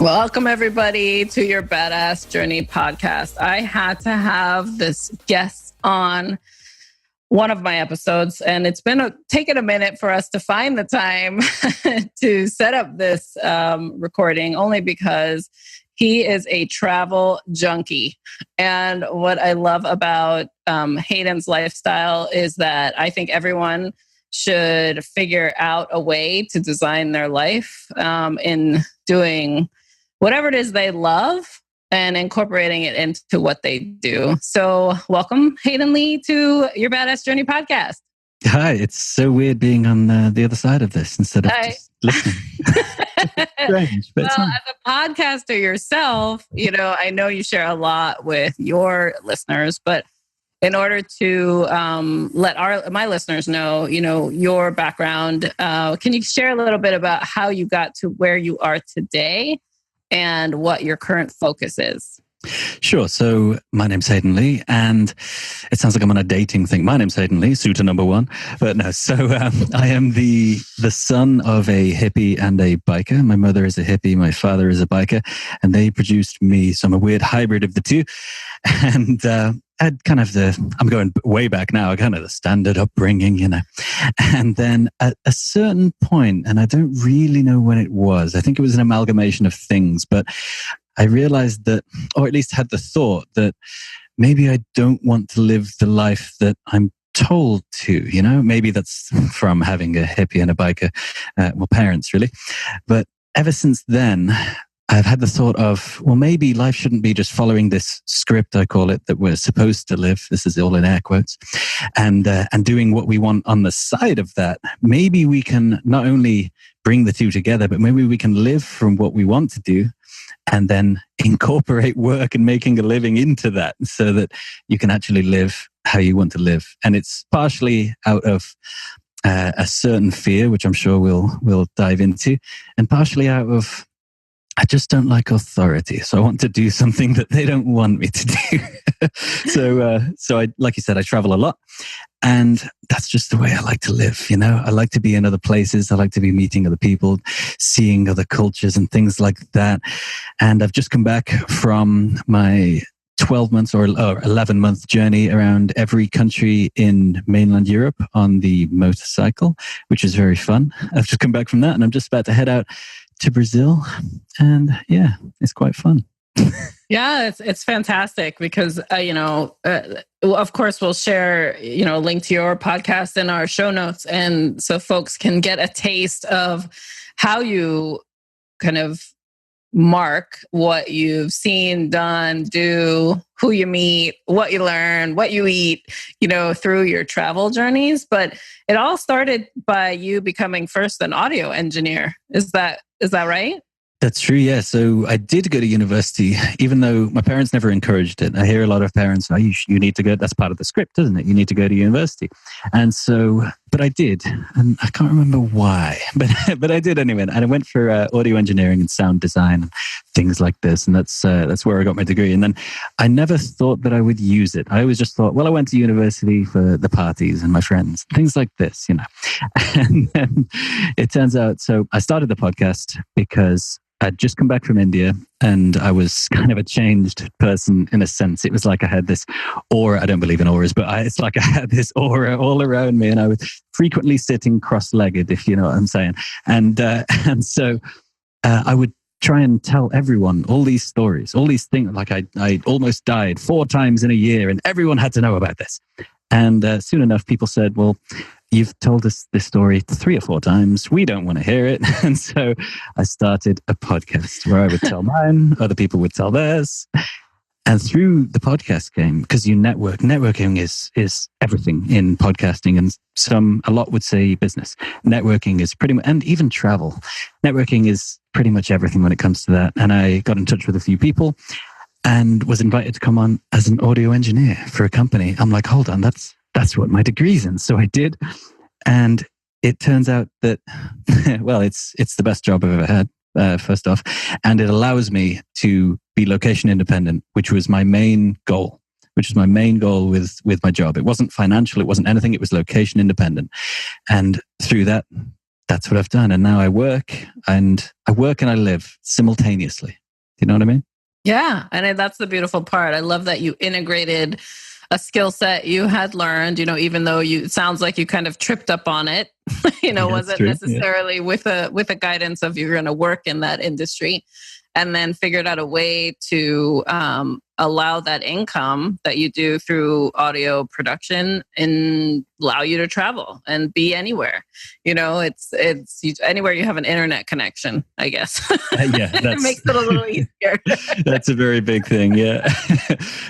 Welcome, everybody, to your Badass Journey podcast. I had to have this guest on one of my episodes, and it's been taken a minute for us to find the time to set up this recording, only because he is a travel junkie. And what I love about Hayden's lifestyle is that I think everyone should figure out a way to design their life in doing whatever it is they love and incorporating it into what they do. So welcome, Hayden Lee, to your Badass Journey podcast. Hi, it's so weird being on the other side of this instead of just listening. Strange, but well, as a podcaster yourself, I know you share a lot with your listeners, but in order to let my listeners know, your background, can you share a little bit about how you got to where you are today and what your current focus is? Sure. So my name's Hayden Lee, and it sounds like I'm on a dating thing. My name's Hayden Lee, suitor number one. But no, so I am the son of a hippie and a biker. My mother is a hippie, my father is a biker, and they produced me. So I'm a weird hybrid of the two. And had kind of I'm going way back now, kind of the standard upbringing, And then at a certain point, and I don't really know when it was, I think it was an amalgamation of things, but I realized that, or at least had the thought that maybe I don't want to live the life that I'm told to, Maybe that's from having a hippie and a biker, parents really. But ever since then, I've had the thought of, well, maybe life shouldn't be just following this script, I call it, that we're supposed to live. This is all in air quotes. And doing what we want on the side of that. Maybe we can not only bring the two together, but maybe we can live from what we want to do and then incorporate work and making a living into that so that you can actually live how you want to live. And it's partially out of a certain fear, which I'm sure we'll dive into, and partially out of I just don't like authority, so I want to do something that they don't want me to do. So I, like you said, I travel a lot, and that's just the way I like to live. I like to be in other places. I like to be meeting other people, seeing other cultures and things like that. And I've just come back from my 12 months or 11-month journey around every country in mainland Europe on the motorcycle, which is very fun. I've just come back from that, and I'm just about to head out to Brazil, and yeah, it's quite fun. Yeah, it's fantastic because of course we'll share a link to your podcast in our show notes, and so folks can get a taste of how you kind of mark what you've seen, done, do, who you meet, what you learn, what you eat, through your travel journeys. But it all started by you becoming first an audio engineer. Is that right? That's true, yeah. So I did go to university, even though my parents never encouraged it. I hear a lot of parents, you need to go, that's part of the script, isn't it? You need to go to university. And so, but I did, and I can't remember why, but I did anyway. And I went for audio engineering and sound design and things like this. And that's where I got my degree. And then I never thought that I would use it. I always just thought, well, I went to university for the parties and my friends, things like this, And then it turns out, so I started the podcast because I'd just come back from India, and I was kind of a changed person in a sense. It was like I had this aura. I don't believe in auras, but it's like I had this aura all around me, and I was frequently sitting cross-legged, if you know what I'm saying. And so I would try and tell everyone all these stories, all these things. Like I almost died 4 times in a year, and everyone had to know about this. And soon enough, people said, well, you've told us this story 3 or 4 times. We don't want to hear it. And so I started a podcast where I would tell mine, other people would tell theirs. And through the podcast came, because you network. Networking is everything in podcasting. And a lot would say business. Networking is pretty much, and even travel. Networking is pretty much everything when it comes to that. And I got in touch with a few people and was invited to come on as an audio engineer for a company. I'm like, hold on, that's what my degree's in. So I did. And it turns out that, well, it's the best job I've ever had, first off. And it allows me to be location independent, which was my main goal with my job. It wasn't financial. It wasn't anything. It was location independent. And through that that's what I've done. And now I work and I live simultaneously. Do you know what I mean? Yeah. And that's the beautiful part. I love that you integrated a skill set you had learned, even though it sounds like you kind of tripped up on it, wasn't necessarily with a guidance of you're going to work in that industry, and then figured out a way to allow that income that you do through audio production and allow you to travel and be anywhere. It's anywhere you have an internet connection, I guess. Yeah, it makes it a little easier. That's a very big thing, yeah.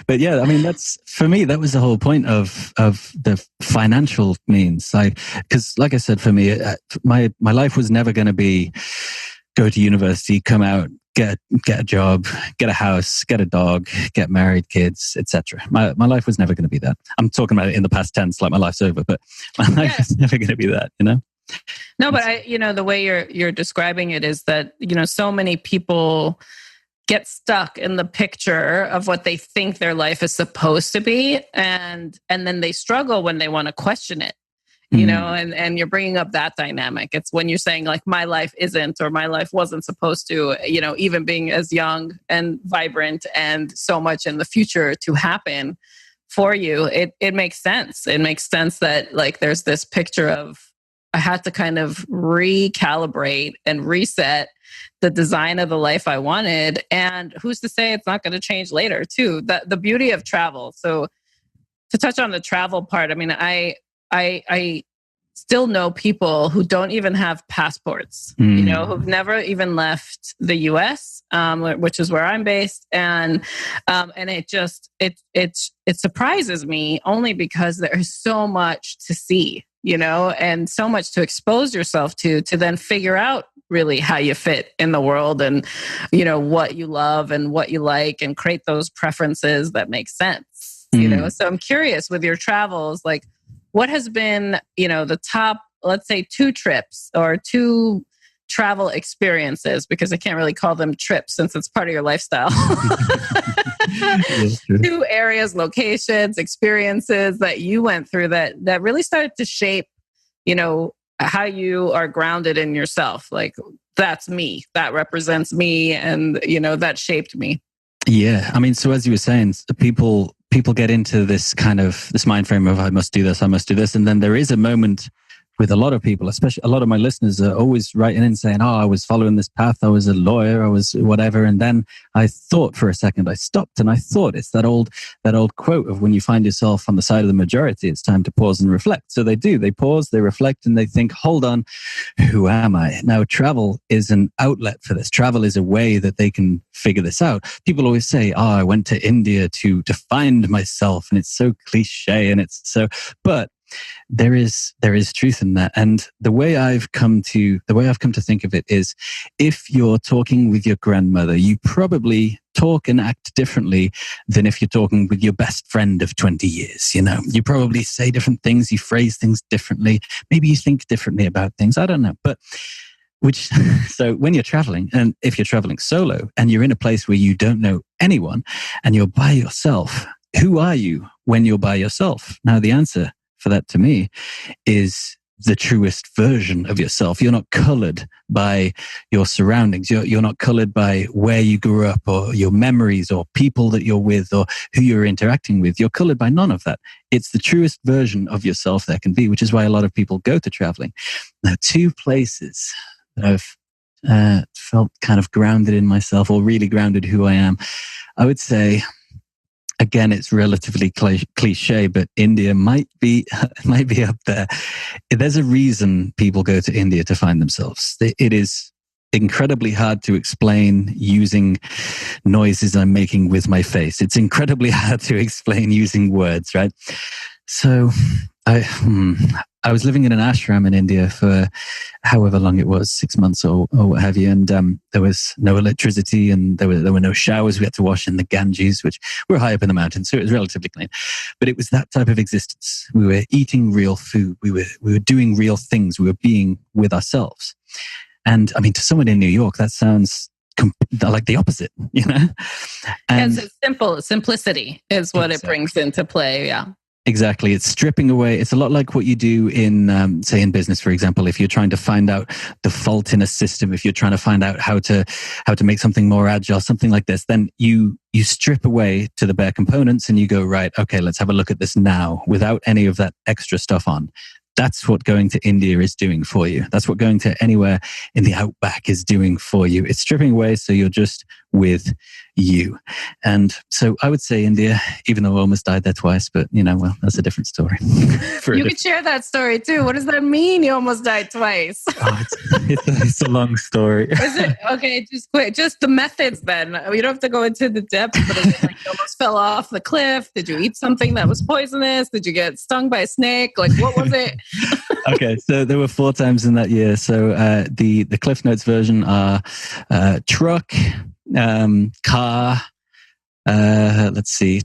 But yeah, I mean, that's for me. That was the whole point of the financial means. Because, like I said, for me, my life was never going to be go to university, come out, get a job, get a house, get a dog, get married, kids, etc. My life was never going to be that. I'm talking about it in the past tense, like my life's over, but my life is never going to be that, No, but the way you're describing it is that, so many people get stuck in the picture of what they think their life is supposed to be, and then they struggle when they want to question it. And you're bringing up that dynamic. It's when you're saying like, my life isn't, or my life wasn't supposed to, even being as young and vibrant and so much in the future to happen for you, it makes sense. It makes sense that like, there's this picture of, I had to kind of recalibrate and reset the design of the life I wanted. And who's to say it's not going to change later too? The beauty of travel. So to touch on the travel part, I mean, I still know people who don't even have passports, who've never even left the US, which is where I'm based. And it surprises me only because there is so much to see, and so much to expose yourself to then figure out really how you fit in the world and, what you love and what you like, and create those preferences that make sense, So I'm curious with your travels, like, what has been, the top, let's say 2 trips or 2 travel experiences, because I can't really call them trips since it's part of your lifestyle. 2 areas, locations, experiences that you went through that really started to shape, how you are grounded in yourself. Like, that's me, that represents me, and, that shaped me. Yeah. I mean, so as you were saying, people get into this mind frame of I must do this. And then there is a moment with a lot of people, especially a lot of my listeners are always writing in saying, I was following this path. I was a lawyer. I was whatever. And then I thought for a second, I stopped and I thought it's that old quote of when you find yourself on the side of the majority, it's time to pause and reflect. So they do, they pause, they reflect, and they think, hold on, who am I? Now, travel is an outlet for this. Travel is a way that they can figure this out. People always say, I went to India to find myself. And it's so cliche but there is truth in that. And the way I've come to think of it is, if you're talking with your grandmother, you probably talk and act differently than if you're talking with your best friend of 20 years. You probably say different things, you phrase things differently. Maybe you think differently about things. I don't know. But so when you're traveling, and if you're traveling solo and you're in a place where you don't know anyone and you're by yourself, who are you when you're by yourself? Now, the answer for that to me is the truest version of yourself. You're not colored by your surroundings. You're not colored by where you grew up or your memories or people that you're with or who you're interacting with. You're colored by none of that. It's the truest version of yourself there can be, which is why a lot of people go to traveling. Now, 2 places that I've felt kind of grounded in myself, or really grounded who I am, I would say, again, it's relatively cliche, but India might be up there. There's a reason people go to India to find themselves. It is incredibly hard to explain using noises I'm making with my face. It's incredibly hard to explain using words, right? So I was living in an ashram in India for however long it was, 6 months or what have you. And there was no electricity and there were no showers. We had to wash in the Ganges, which we're high up in the mountains, so it was relatively clean. But it was that type of existence. We were eating real food. We were doing real things. We were being with ourselves. And I mean, to someone in New York, that sounds like the opposite, And it's simplicity is what it brings into play. Yeah. Exactly. It's stripping away. It's a lot like what you do in, say, in business, for example. If you're trying to find out the fault in a system, if you're trying to find out how to make something more agile, something like this, then you strip away to the bare components and you go, right, okay, let's have a look at this now without any of that extra stuff on. That's what going to India is doing for you. That's what going to anywhere in the outback is doing for you. It's stripping away so you're just with you. And so I would say India, even though I almost died there twice, but well, that's a different story. You could share that story too. What does that mean? You almost died twice. It's a long story. Is it? Okay, just quick. Just the methods then. You don't have to go into the depth, but is it like you almost fell off the cliff? Did you eat something that was poisonous? Did you get stung by a snake? Like, what was it? Okay, so there were 4 times in that year. So the Cliff Notes version are truck, car,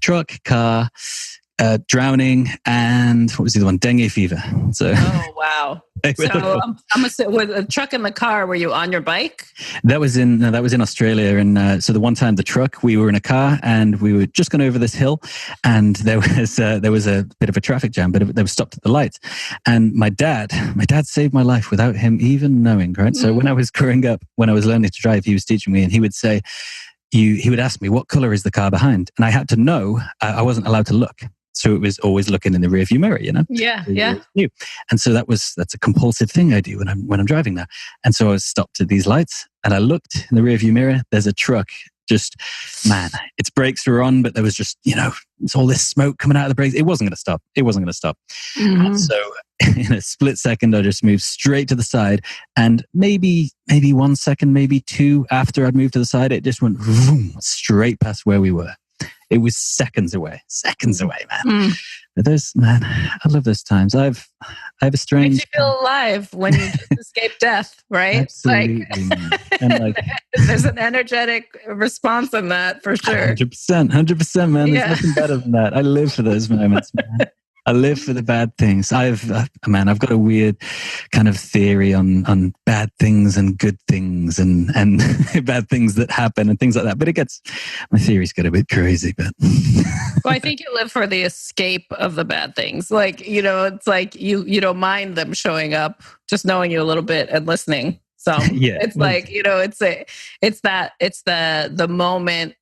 truck, car, drowning, and what was the other one? Dengue fever. So, oh wow! So with a truck in the car. Were you on your bike? That was in Australia, and so the one time the truck, we were in a car and we were just going over this hill, and there was a bit of a traffic jam, but they were stopped at the lights, and my dad saved my life without him even knowing. Right. So when I was growing up, when I was learning to drive, he was teaching me, and he would say, he would ask me, what color is the car behind? And I had to know. I wasn't allowed to look. So it was always looking in the rearview mirror, Yeah. And so that's a compulsive thing I do when I'm driving now. And so I was stopped at these lights, and I looked in the rearview mirror. There's a truck. Just, man, its brakes were on, but there was just, it's all this smoke coming out of the brakes. It wasn't going to stop. Mm-hmm. And so in a split second, I just moved straight to the side, and maybe 1 second, maybe 2 after I'd moved to the side, it just went vroom, straight past where we were. It was seconds away, man. But I love those times. I have a strange. Makes you feel alive when you just escape death, right? Absolutely. And there's an energetic response in that for sure. 100%, man. There's nothing better than that. I live for those moments, man. I live for the bad things. I've got a weird kind of theory on bad things and good things and bad things that happen and things like that. But my theories get a bit crazy, but. Well, I think you live for the escape of the bad things. Like, it's like you don't mind them showing up, just knowing you a little bit and listening. So it's like, it's the moment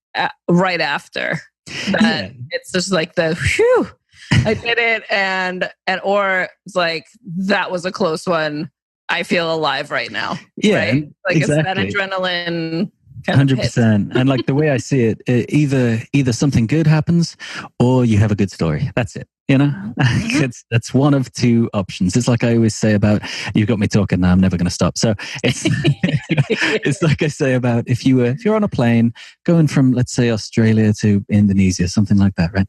right after that. It's just like the whew. I did it, or it's like that was a close one. I feel alive right now. Yeah, right? Like exactly. It's that adrenaline. 100%. And like the way I see it, either something good happens or you have a good story. That's it. Mm-hmm. That's one of 2 options. It's like I always say about, you've got me talking now, I'm never going to stop. So it's it's like I say about if you're on a plane going from, let's say, Australia to Indonesia, something like that, right?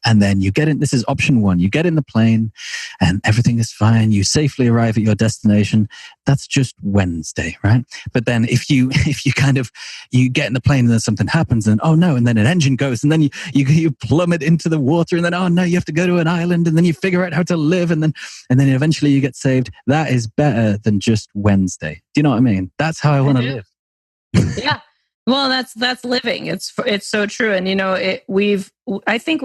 And then you get in, this is option 1, you get in the plane and everything is fine. You safely arrive at your destination. That's just Wednesday, right? But then if you get in the plane and then something happens and oh no, and then an engine goes and then you plummet into the water and then oh no, you have to go to an island and then you figure out how to live and then eventually you get saved. That is better than just Wednesday. Do you know what I mean? That's how I want to live. Yeah. Well, that's living. It's so true. And I think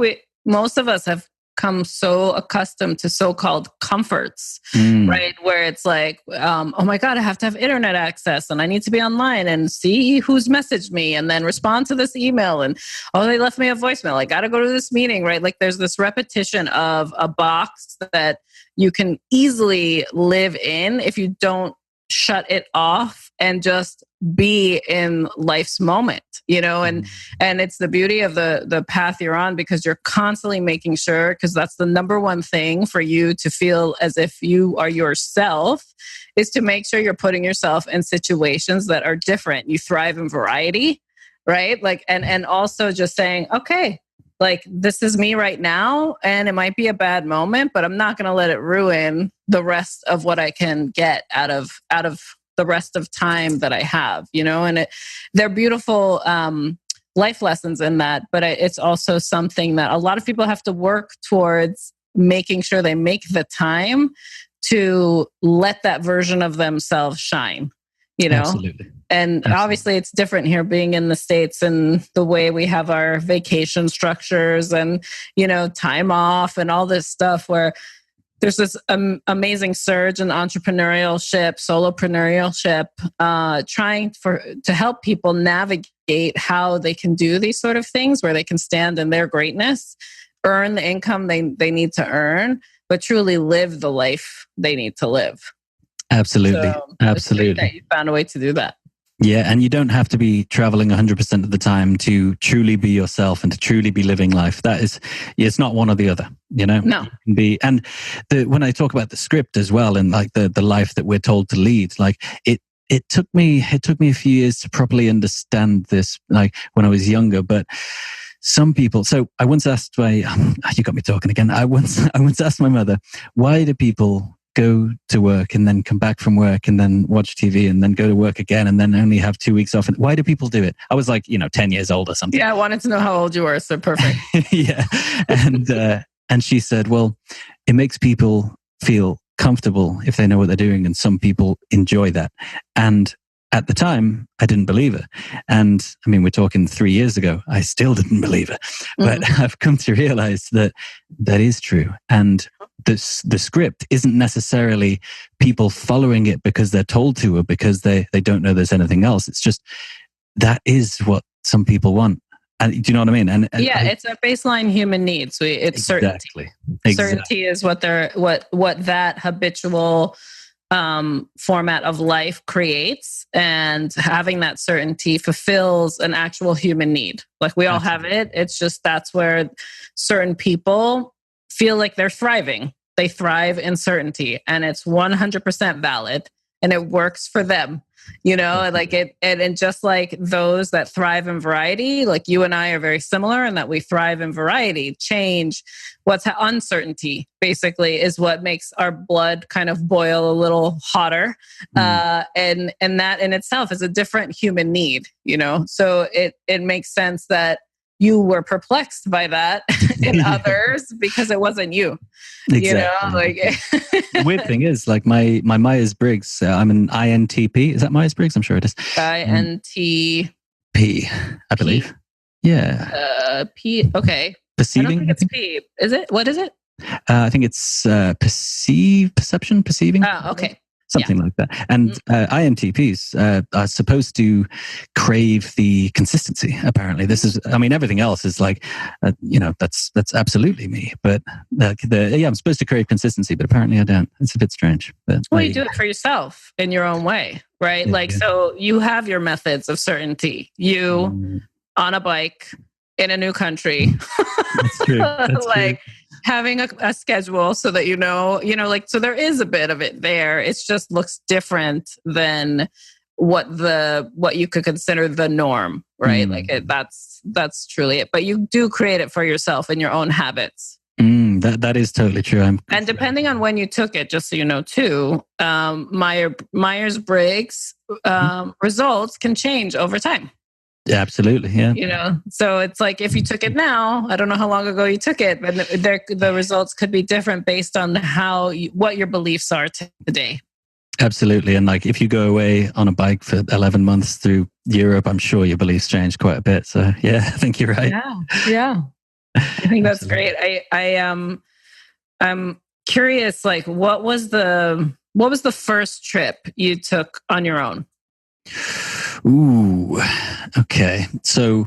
most of us have come so accustomed to so-called comforts, right? Where it's like, oh my God, I have to have internet access and I need to be online and see who's messaged me and then respond to this email. And, oh, they left me a voicemail. I got to go to this meeting, right? Like there's this repetition of a box that you can easily live in if you don't shut it off and just be in life's moment, and it's the beauty of the path you're on because you're constantly making sure, because that's the number one thing for you to feel as if you are yourself, is to make sure you're putting yourself in situations that are different. You thrive in variety, right? Like, and also just saying, okay, like this is me right now and it might be a bad moment, but I'm not going to let it ruin the rest of what I can get out of the rest of time that I have, and they're beautiful life lessons in that, but it's also something that a lot of people have to work towards making sure they make the time to let that version of themselves shine. you know? Absolutely. And obviously it's different here being in the States and the way we have our vacation structures and, time off and all this stuff where there's this amazing surge in entrepreneurship, solopreneurship, trying to help people navigate how they can do these sort of things where they can stand in their greatness, earn the income they need to earn, but truly live the life they need to live. Absolutely. So Absolutely. It's great that you found a way to do that. Yeah. And you don't have to be traveling 100% of the time to truly be yourself and to truly be living life. It's not one or the other, No. And when I talk about the script as well, and like the life that we're told to lead, like it took me a few years to properly understand this, like when I was younger, but some people, so I once asked you got me talking again. I once asked my mother, why do people go to work and then come back from work and then watch TV and then go to work again and then only have 2 weeks off? And why do people do it? I was like, 10 years old or something. Yeah, I wanted to know how old you were. So perfect. Yeah. And she said, well, it makes people feel comfortable if they know what they're doing. And some people enjoy that. And at the time, I didn't believe her. And I mean, we're talking 3 years ago. I still didn't believe her. But I've come to realize that is true. And the script isn't necessarily people following it because they're told to or because they don't know there's anything else. It's just that is what some people want. And do you know what I mean? And it's a baseline human need. So it's certainty. Certainty is what that habitual format of life creates, and having that certainty fulfills an actual human need. Like we all have it. It's just that's where certain people feel like they're thriving. They thrive in certainty, and it's 100% valid, and it works for them. Like it, and just like those that thrive in variety, like you and I are very similar in that we thrive in variety. Change, uncertainty, basically, is what makes our blood kind of boil a little hotter. And that in itself is a different human need, So it makes sense that you were perplexed by that in others because it wasn't you. Exactly. The weird thing is, like my Myers-Briggs, I'm an INTP. Is that Myers-Briggs? I'm sure it is. INTP, I believe. Yeah. P. Okay. Perceiving. I don't think it's P. Is it? What is it? I think it's perceiving. Oh, okay. Something like that. And INTPs are supposed to crave the consistency, apparently. Everything else is like, that's absolutely me. But I'm supposed to crave consistency, but apparently I don't. It's a bit strange. But you do it for yourself in your own way, right? So you have your methods of certainty. You on a bike in a new country. That's true. That's true. Having a schedule so that so there is a bit of it there. It just looks different than what you could consider the norm, right? That's truly it. But you do create it for yourself and your own habits. That is totally true. And depending on when you took it, just so you know too, Myers-Briggs results can change over time. Yeah, absolutely. Yeah. So it's like if you took it now, I don't know how long ago you took it, but the results could be different based on what your beliefs are today. Absolutely. And like if you go away on a bike for 11 months through Europe, I'm sure your beliefs change quite a bit. So yeah, I think you're right. Yeah. I think that's great. I'm curious, like what was the first trip you took on your own? Ooh, okay. So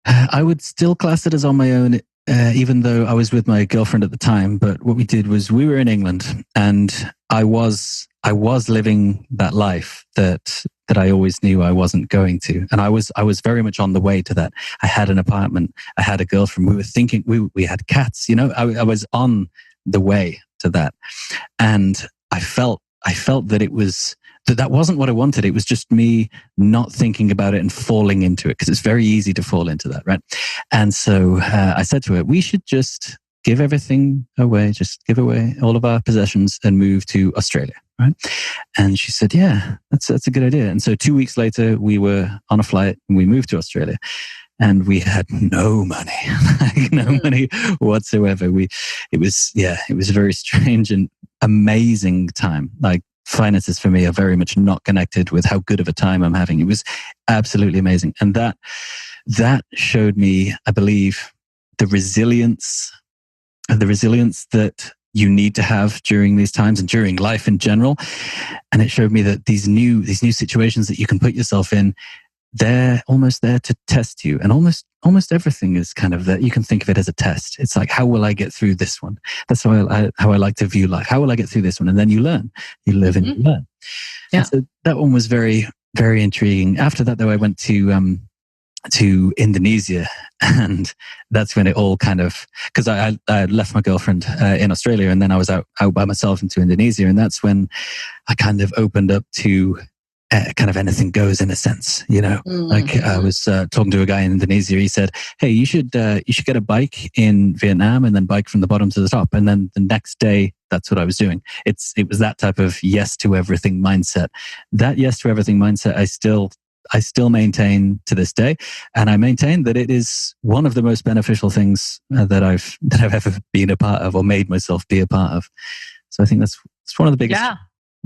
I would still class it as on my own, even though I was with my girlfriend at the time. But what we did was we were in England, and I was living that life that I always knew I wasn't going to, and I was very much on the way to that. I had an apartment, I had a girlfriend. We were thinking we had cats. I was on the way to that, and I felt that it was. That wasn't what I wanted. It was just me not thinking about it and falling into it, because it's very easy to fall into that, right? And so I said to her, we should just give everything away, just give away all of our possessions and move to Australia, right? And she said, yeah, that's a good idea. And so 2 weeks later, we were on a flight and we moved to Australia. And we had no money, no money whatsoever. It was a very strange and amazing time. Like, finances for me are very much not connected with how good of a time I'm having. It was absolutely amazing. And that showed me, I believe, the resilience that you need to have during these times and during life in general. And it showed me that these new situations that you can put yourself in, they're almost there to test you. And almost everything is kind of that. You can think of it as a test. It's like, how will I get through this one? That's how I like to view life. How will I get through this one? And then you learn, you live and you learn. Yeah. And so that one was very, very intriguing. After that, though, I went to Indonesia, and that's when it all kind of, because I left my girlfriend in Australia, and then I was out by myself into Indonesia, and that's when I kind of opened up to kind of anything goes in a sense, you know. Like I was talking to a guy in Indonesia. He said, "Hey, you should get a bike in Vietnam and then bike from the bottom to the top." And then the next day, that's what I was doing. It was that type of yes to everything mindset. That yes to everything mindset, I still maintain to this day, and I maintain that it is one of the most beneficial things that I've ever been a part of or made myself be a part of. So I think it's one of the biggest. Yeah.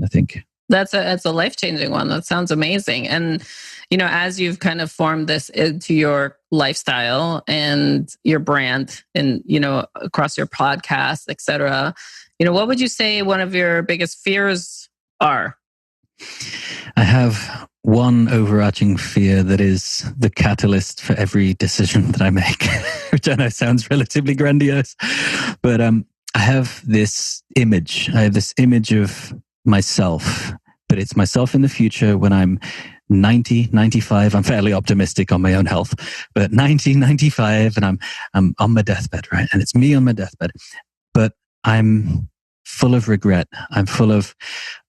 I think that's a life-changing one. That sounds amazing. And you know, as you've kind of formed this into your lifestyle and your brand, and you know, across your podcast, etc., you know, what would you say one of your biggest fears are? I have one overarching fear that is the catalyst for every decision that I make, which I know sounds relatively grandiose, but I have this image. I have this image of myself, but it's myself in the future when I'm 90, 95. I'm fairly optimistic on my own health, but 90, 95, and I'm on my deathbed, right? And it's me on my deathbed, but I'm full of regret. I'm full of,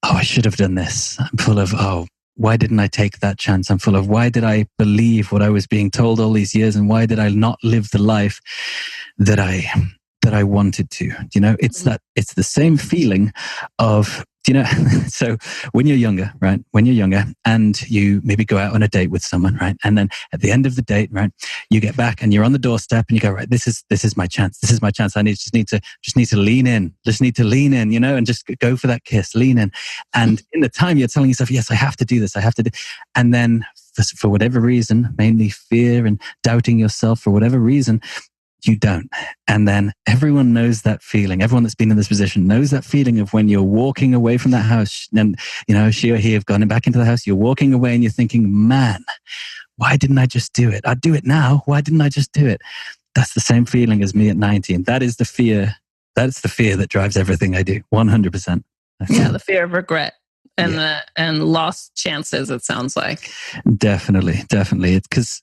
oh, I should have done this. I'm full of, oh, why didn't I take that chance? I'm full of, why did I believe what I was being told all these years? And why did I not live the life that I wanted to? You know, it's the same feeling of, you know, so when you're younger, right? When you're younger and you maybe go out on a date with someone, right? And then at the end of the date, right, you get back and you're on the doorstep and you go, right, this is my chance. This is my chance. I just need to lean in. Just need to lean in, you know, and just go for that kiss, lean in. And in the time you're telling yourself, yes, I have to do this. I have to do. And then for whatever reason, mainly fear and doubting yourself for whatever reason, you don't. And then everyone knows that feeling. Everyone that's been in this position knows that feeling of when you're walking away from that house and, you know, she or he have gone back into the house. You're walking away and you're thinking, man, why didn't I just do it? I'd do it now. Why didn't I just do it? That's the same feeling as me at 90. And that is the fear. That's the fear that drives everything I do. 100%. Yeah. The fear of regret and and lost chances, it sounds like. Definitely. It's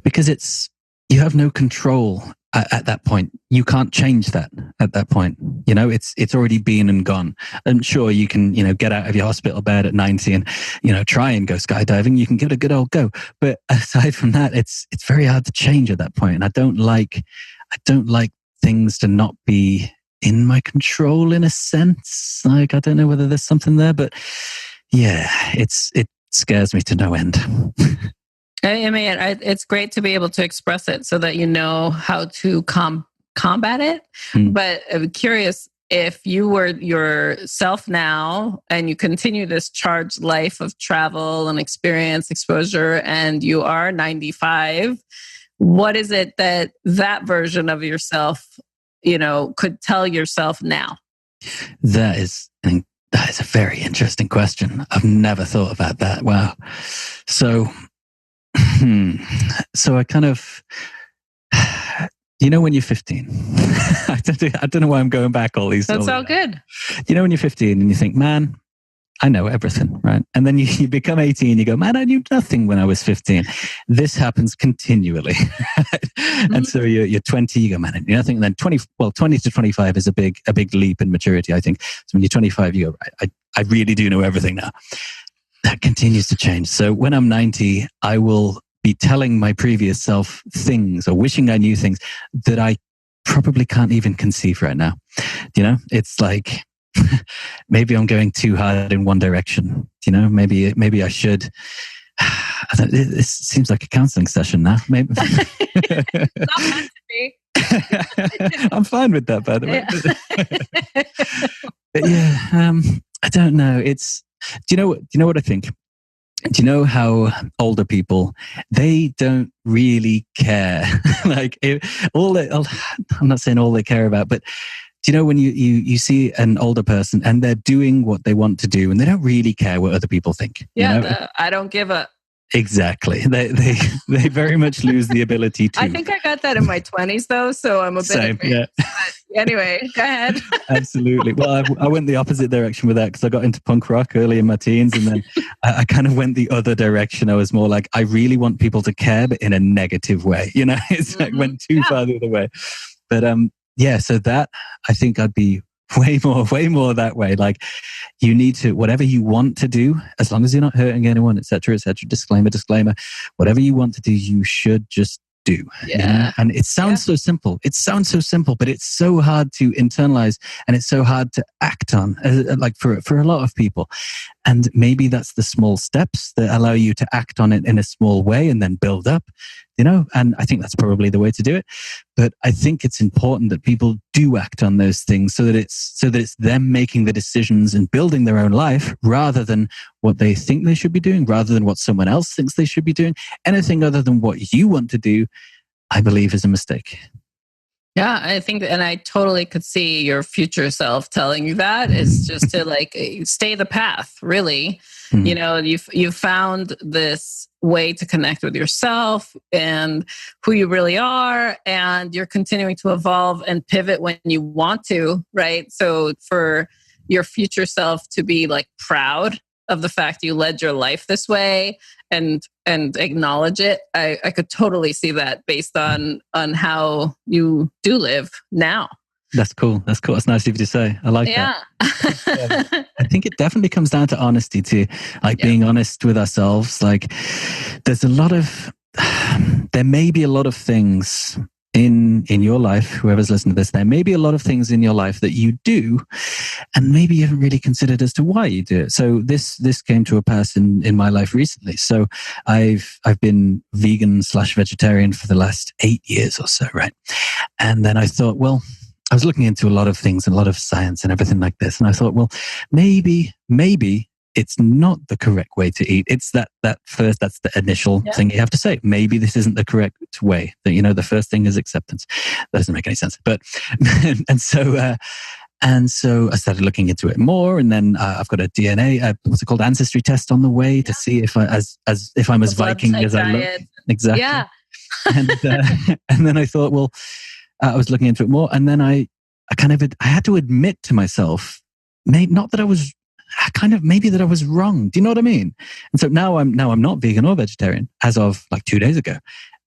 because it's, you have no control at that point. You can't change that at that point. You know, it's already been and gone. And sure, you can, you know, get out of your hospital bed at 90 and, you know, try and go skydiving. You can give it a good old go. But aside from that, it's very hard to change at that point. And I don't like things to not be in my control in a sense. Like, I don't know whether there's something there, but yeah, it scares me to no end. I mean, it's great to be able to express it so that you know how to combat it. But I'm curious, if you were yourself now and you continue this charged life of travel and experience, exposure, and you are 95, what is it that version of yourself, you know, could tell yourself now? That is a very interesting question. I've never thought about that. Wow. So I kind of, you know, when you're 15, I don't know why I'm going back all these. That's all good. You know, when you're 15 and you think, man, I know everything, right? And then you become 18, you go, man, I knew nothing when I was 15. This happens continually. Right? And so you're 20, you go, man, I knew nothing. And then 20 to 25 is a big leap in maturity, I think. So when you're 25, you go, right, I really do know everything now. That continues to change. So when I'm 90, I will be telling my previous self things or wishing I knew things that I probably can't even conceive right now. You know, it's like, maybe I'm going too hard in one direction. You know, maybe I should. This seems like a counseling session now. Maybe. Not meant to be. I'm fine with that, by the way. But yeah, I don't know. It's Do you know what I think? Do you know how older people, they don't really care? Like I'm not saying all they care about, but do you know when you see an older person and they're doing what they want to do and they don't really care what other people think? Yeah, you know? I don't give a... Exactly. They very much lose the ability to. I think I got that in my 20s though, so I'm a bit Same, advanced. yeah. But anyway, go ahead. Absolutely. Well, I went the opposite direction with that because I got into punk rock early in my teens, and then I kind of went the other direction. I was more like, I really want people to care, but in a negative way. You know, it's like went too far the other way. But yeah, so that I think I'd be way more that way. Like, you need to, whatever you want to do, as long as you're not hurting anyone, etc., etc. Disclaimer. Whatever you want to do, you should just do. Yeah. You know? And it sounds so simple. It sounds so simple, but it's so hard to internalize, and it's so hard to act on, like for a lot of people. And maybe that's the small steps that allow you to act on it in a small way and then build up, you know? And I think that's probably the way to do it. But I think it's important that people do act on those things so that it's them making the decisions and building their own life rather than what they think they should be doing, rather than what someone else thinks they should be doing. Anything other than what you want to do, I believe, is a mistake. Yeah, I think, and I totally could see your future self telling you that is just to like stay the path, really. Mm-hmm. You know, you've found this way to connect with yourself and who you really are, and you're continuing to evolve and pivot when you want to, right? So for your future self to be like proud of the fact you led your life this way and acknowledge it, I could totally see that based on how you do live now. That's cool. That's nice of you to say. I like that. I think it definitely comes down to honesty too, like being honest with ourselves. Like there may be a lot of things in your life, whoever's listening to this, there may be a lot of things in your life that you do and maybe you haven't really considered as to why you do it. So this came to a pass in my life recently. So I've been vegan/vegetarian for the last 8 years or so, right? And then I thought, well, I was looking into a lot of things and a lot of science and everything like this. And I thought, well, maybe it's not the correct way to eat. It's that's the initial thing you have to say. Maybe this isn't the correct way. That, you know, the first thing is acceptance. That doesn't make any sense. But, and so I started looking into it more. And then I've got a DNA, what's it called? Ancestry test on the way to see if I'm as Viking as I look. Exactly. Yeah. And then I thought, well, I was looking into it more. And then I had to admit to myself, maybe that I was wrong. Do you know what I mean? And so now I'm not vegan or vegetarian as of like 2 days ago.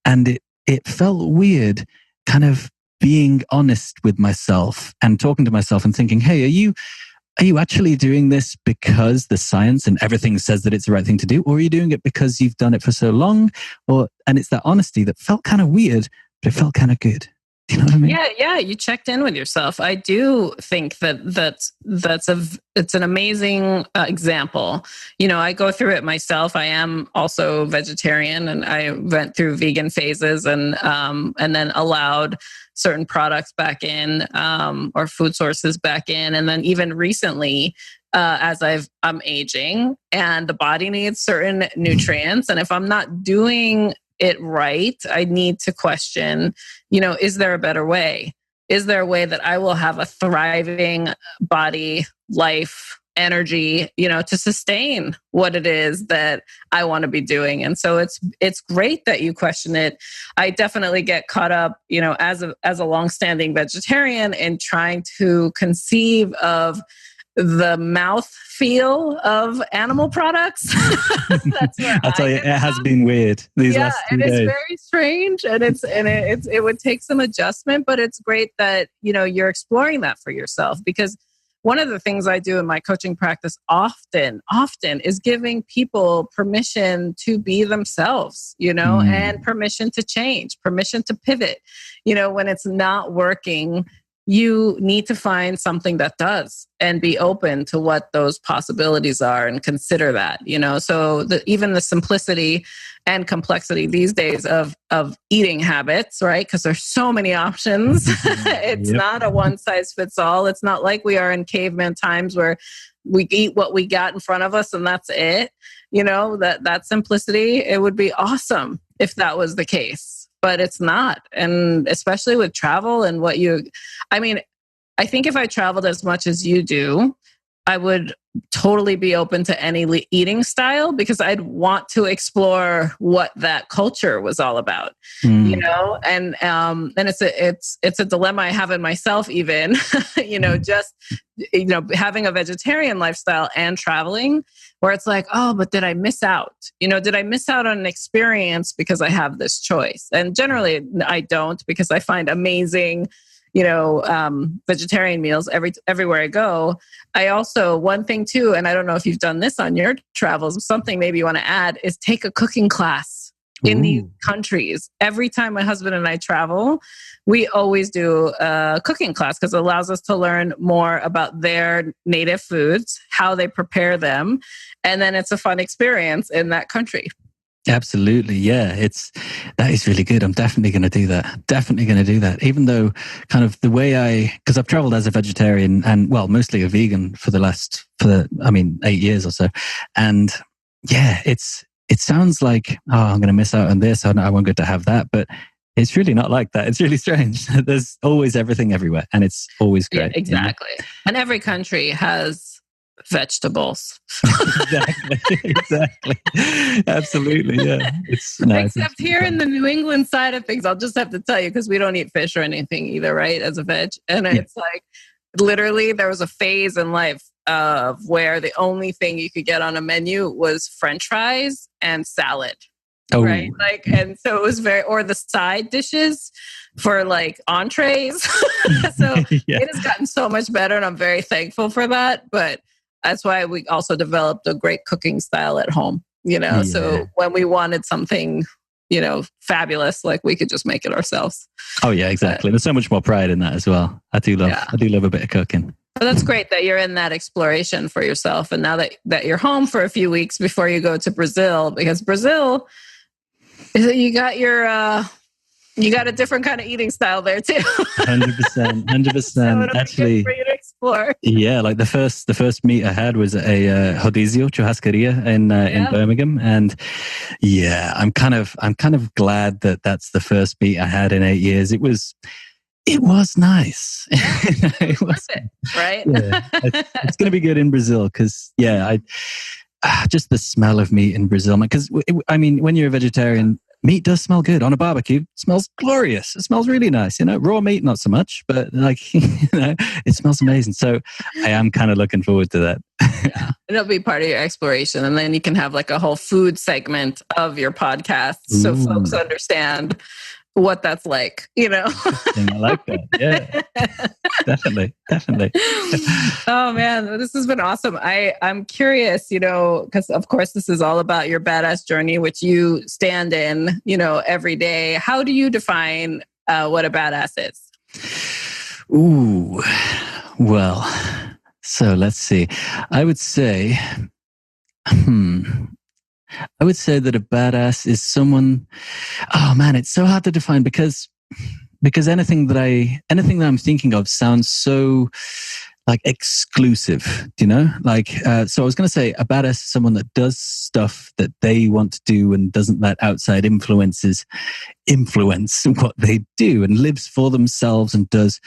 And it felt weird kind of being honest with myself and talking to myself and thinking, hey, are you actually doing this because the science and everything says that it's the right thing to do? Or are you doing it because you've done it for so long? And it's that honesty that felt kind of weird, but it felt kind of good. You know what I mean? Yeah. You checked in with yourself. I do think that's an amazing example. You know, I go through it myself. I am also vegetarian, and I went through vegan phases, and then allowed certain products back in, or food sources back in, and then even recently, as I'm aging, and the body needs certain nutrients, and if I'm not doing it right, I need to question, you know, is there a better way? Is there a way that I will have a thriving body, life, energy, you know, to sustain what it is that I want to be doing? And so it's great that you question it. I definitely get caught up, you know, as a longstanding vegetarian, in trying to conceive of the mouth feel of animal products. That's where I'll tell you, it has been weird these last 2 days. It's very strange, and it would take some adjustment, but it's great that, you know, you're exploring that for yourself, because one of the things I do in my coaching practice often is giving people permission to be themselves, you know, and permission to change, permission to pivot, you know, when it's not working you need to find something that does and be open to what those possibilities are and consider that, so even the simplicity and complexity these days of eating habits, right? Because there's so many options. It's not a one size fits all. It's not like we are in caveman times where we eat what we got in front of us and that's it. That simplicity, it would be awesome if that was the case. But it's not. And especially with travel and I think if I traveled as much as you do, I would totally be open to any eating style because I'd want to explore what that culture was all about, and it's a dilemma I have in myself even, just, having a vegetarian lifestyle and traveling where it's like, oh, but did I miss out? Did I miss out on an experience because I have this choice? And generally I don't, because I find amazing vegetarian meals everywhere I go. I also, one thing too, and I don't know if you've done this on your travels, something maybe you want to add is take a cooking class in these countries. Every time my husband and I travel, we always do a cooking class because it allows us to learn more about their native foods, how they prepare them, and then it's a fun experience in that country. Absolutely. Yeah. That is really good. I'm definitely going to do that. Definitely going to do that. Even though kind of the way because I've traveled as a vegetarian and mostly a vegan for 8 years or so. And yeah, it sounds like, I'm going to miss out on this. I won't get to have that, but it's really not like that. It's really strange. There's always everything everywhere and it's always great. Yeah, exactly. And every country has vegetables. exactly. Absolutely. Yeah. Except here in the New England side of things, I'll just have to tell you, because we don't eat fish or anything either, right? As a veg. And it's like, literally, there was a phase in life of where the only thing you could get on a menu was French fries and salad. Oh. Right. And so it was or the side dishes for entrees. So It has gotten so much better and I'm very thankful for that. But that's why we also developed a great cooking style at home, So when we wanted something, fabulous, we could just make it ourselves. Oh yeah, exactly. There's so much more pride in that as well. I do love a bit of cooking. But that's great that you're in that exploration for yourself. And now that you're home for a few weeks before you go to Brazil, because Brazil, you got a different kind of eating style there too. 100%. So actually, for you to explore. Yeah, the first meet I had was a Rodizio Churrascaria in Birmingham, and yeah, I'm kind of glad that that's the first meet I had in 8 years. It was nice. It was it, right? Yeah, it's going to be good in Brazil because just the smell of meat in Brazil. Because when you're a vegetarian, meat does smell good on a barbecue. It smells glorious. It smells really nice. Raw meat, not so much, but it smells amazing. So I am kind of looking forward to that. Yeah, it'll be part of your exploration. And then you can have a whole food segment of your podcast. So folks understand what that's like, I like that. Yeah, definitely. Oh man, this has been awesome. I'm curious, because of course this is all about your badass journey, which you stand in, every day. How do you define what a badass is? Ooh, well, so let's see. I would say that a badass is someone. Oh man, it's so hard to define because anything that I'm thinking of sounds so exclusive. Do you know? So I was going to say a badass is someone that does stuff that they want to do and doesn't let outside influence what they do and lives for themselves and does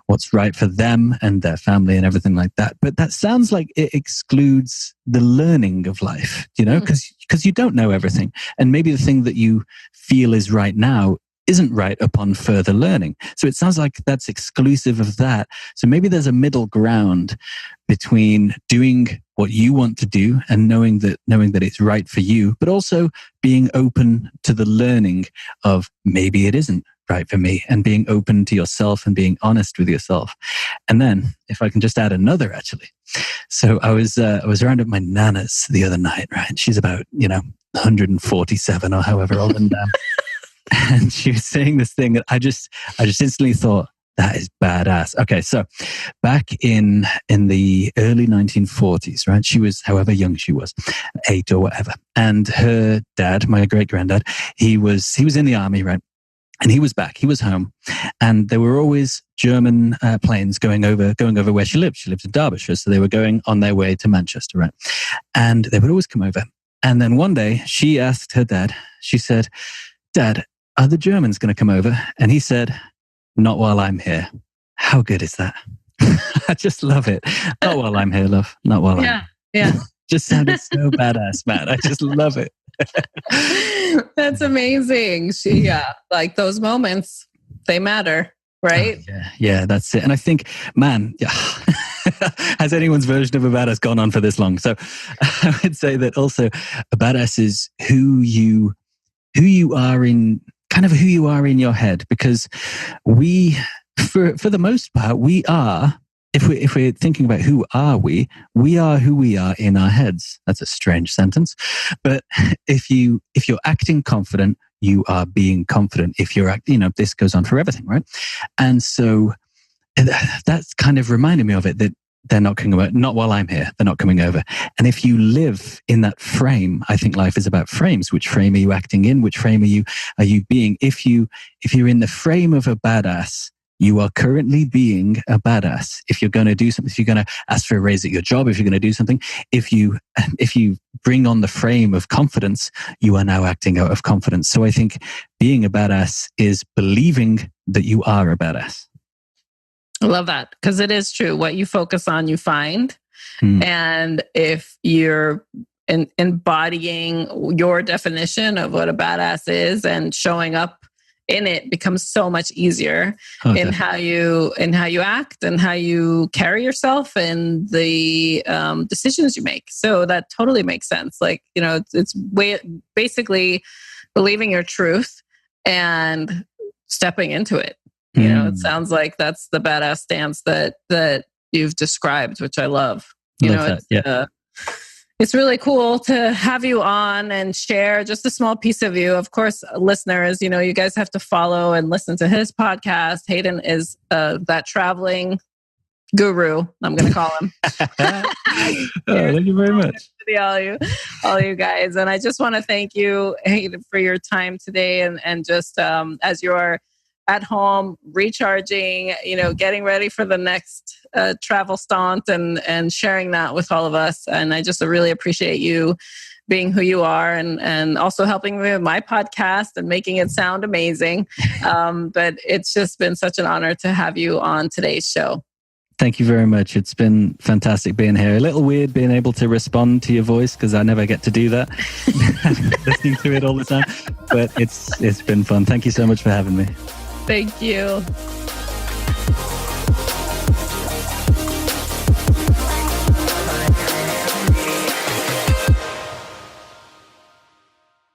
what's right for them and their family and everything like that. But that sounds like it excludes the learning of life, because you don't know everything. And maybe the thing that you feel is right now isn't right upon further learning. So it sounds like that's exclusive of that. So maybe there's a middle ground between doing what you want to do and knowing that it's right for you, but also being open to the learning of maybe it isn't right for me, and being open to yourself and being honest with yourself. And then if I can just add another, actually. So I was around at my nana's the other night, right? She's about, 147 or however old. And she was saying this thing that I just instantly thought, That is badass. Okay, so back in the early 1940s, right? She was however young she was, 8 or whatever. And her dad, my great granddad, he was in the army, right? And he was back. He was home, and there were always German planes going over where she lived. She lived in Derbyshire, so they were going on their way to Manchester, right? And they would always come over. And then one day, she asked her dad. She said, "Dad, are the Germans going to come over?" And he said, "Not while I'm here." How good is that? I just love it. Not while I'm here, love. Not while I'm here. Yeah. Just sounded so badass, man. I just love it. That's amazing. Like those moments, they matter, right? Oh, yeah, that's it. And I think, man, has anyone's version of a badass gone on for this long? So I would say that also a badass is who you are in, kind of who you are in your head, because we, for the most part, we are. If we're thinking about who are we are who we are in our heads. That's a strange sentence, but if you're acting confident, you are being confident. If you're this goes on for everything, right? And so that's kind of reminded me of it, that they're not coming over. Not while I'm here. They're not coming over. And if you live in that frame, I think life is about frames. Which frame are you acting in? Which frame are you being? If you're in the frame of a badass, you are currently being a badass. If you're going to do something, if you're going to ask for a raise at your job, if you're going to do something, if you bring on the frame of confidence, you are now acting out of confidence. So I think being a badass is believing that you are a badass. I love that, because it is true. What you focus on, you find. And if you're embodying your definition of what a badass is and showing up in it, becomes so much easier in how you act and how you carry yourself and the decisions you make. So that totally makes sense. Like, it's basically believing your truth and stepping into it. It sounds like that's the badass stance that you've described, which I love. It's really cool to have you on and share just a small piece of you. Of course, listeners, you guys have to follow and listen to his podcast. Hayden is that traveling guru, I'm going to call him. Thank you very much. All you guys. And I just want to thank you, Hayden, for your time today. And just as you're at home, recharging, getting ready for the next travel stunt and sharing that with all of us. And I just really appreciate you being who you are and also helping me with my podcast and making it sound amazing. But it's just been such an honor to have you on today's show. Thank you very much. It's been fantastic being here. A little weird being able to respond to your voice, because I never get to do that, listening to it all the time. But it's been fun. Thank you so much for having me. Thank you.